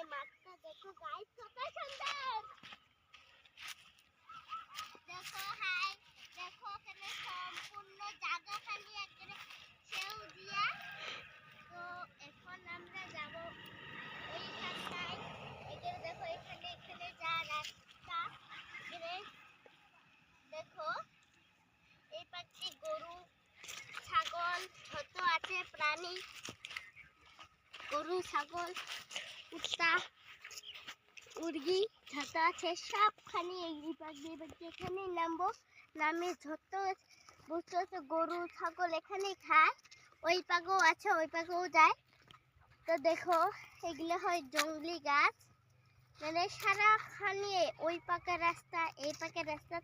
এই মাঠটা দেখো গাইস কত সুন্দর। দেখো হাই, দেখো এখানে সম্পূর্ণ জায়গা খালি একবারে সেউজিয়া। তো এখন আমরা যাব ওইখানটায়। এখানে দেখো এখানে যা রাস্তা, দেখো এই পাশে গরু ছাগল যত আছে প্রাণী, গরু ছাগল কুত্তা মুরগি যত আছে সবখানে এই পাশে এখানে নামবো, নামে যত বস্তু আছে গরু ছাগল এখানেই খায়। ওই পাগও আছে, ওই পাগও যায়। তো দেখো এগুলো হয় জঙ্গলি গাছ, মানে সারাখানে ওই পাকা রাস্তা এই পাকা রাস্তা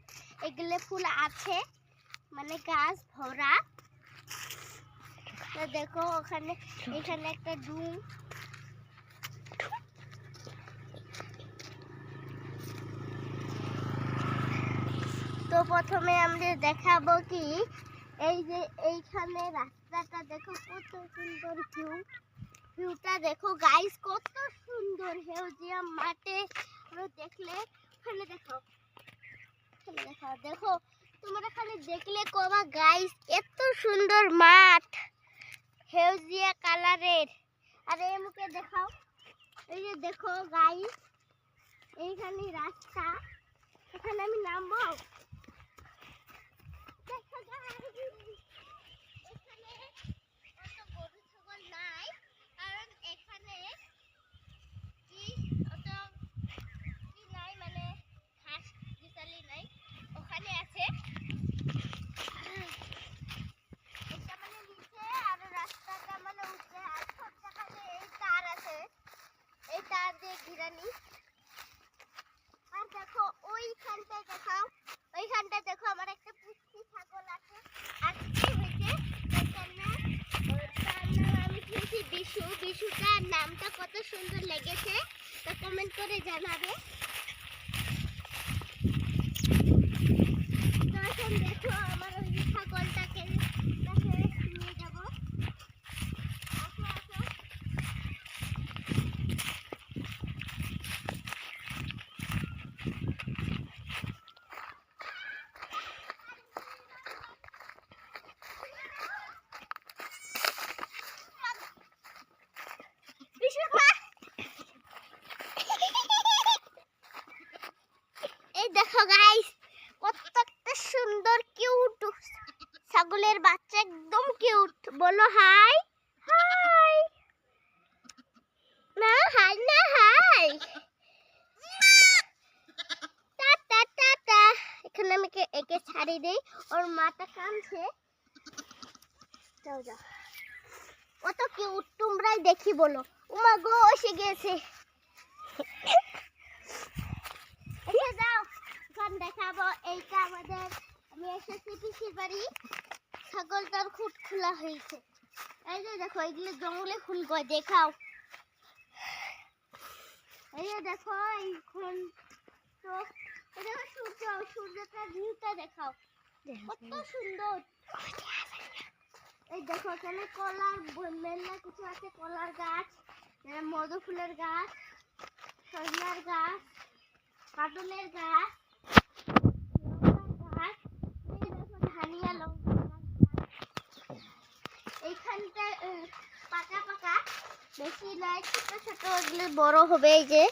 এগুলো ফুল আছে, মানে গাছ ভরা। তো দেখো ওখানে এখানে একটা ডুম, তো প্রথমে আমরা দেখাবো কি এই যে এইখানে রাস্তাটা দেখো কত সুন্দর ভিউটা দেখো গাইস, কত সুন্দর হেউজিয়া মাঠে দেখলে। ওখানে দেখো দেখো তোমরা খালি দেখলে কবা গাইস এত সুন্দর মাঠ হেউজিয়া কালারের। আর এই মুখে দেখাও, এই যে দেখো গাইস এইখানে রাস্তা, এখানে আমি নামবো। দেখো গাইস এখানে অত গরু ছাগল নাই, কারণ এখানে কি অত কি নাই, মানে ঘাস বিচালি নাই। ওখানে আছে এটা মানে নিচে আর রাস্তাটা মানে উপরে, আর সব জায়গাতে এই তার আছে, এই তার দিয়ে ঘিরানি। আর দেখো ওইখানটা দেখাও, ওইখানটা দেখো আমার একটা পুষ্টি ছাগল আছে। আর কি হয়েছে আমি খেয়েছি বিশু, বিশুটার নামটা কত সুন্দর লেগেছে, তো কমেন্ট করে জানাবে। তো এখন দেখো আমার ওই ছাগলটাকে নিয়ে যাবো। আসো আসো, এই দেখো গাইস কতটা সুন্দর কিউট ছাগলের বাচ্চা, একদম কিউট। বলো হাই হাই, না হাই না হাই, টাটা টাটা। এখানে আমি একে ছাড়ি দেই, ওর মাটা কামছে। যাও যাও, কত কিউট তোমরাই দেখি বলো। উমা গো এসে গেছে। যাও এখন দেখাবো, এইটা আমাদের আমি এসেছি পিসির বাড়ি। ছাগলটার খুব খোলা হয়েছে, এই যে দেখো এগুলো জঙ্গলে ফুল গো, দেখাও এই যে দেখো এখন। তো দেখো সূর্যটা ভিউটা দেখাও কত সুন্দর। এই দেখো এখানে কলার মেলা কিছু আছে, কলার গাছ, মধু ফুলের গাছ, সজনার গাছ, কাটলের গাছ, লঙ্কার গাছ, এই দেখো ধনিয়া লঙ্কার গাছ। এইখানটা পাকা পাকা, বেশি নাই, ছোট ছোট এগুলো বড় হবে। এই যে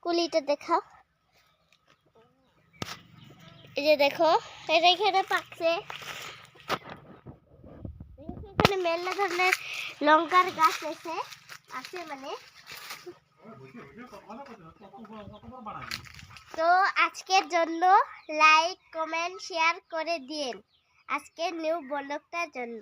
কুলিটা দেখাও, এই যে দেখো এটা এখানে পাকছে। এখানে মেলা ধরনের লঙ্কার গাছ আছে মানে। তো আজকের জন্য লাইক কমেন্ট শেয়ার করে দিন, আজকের নিউ ব্লগটার জন্য।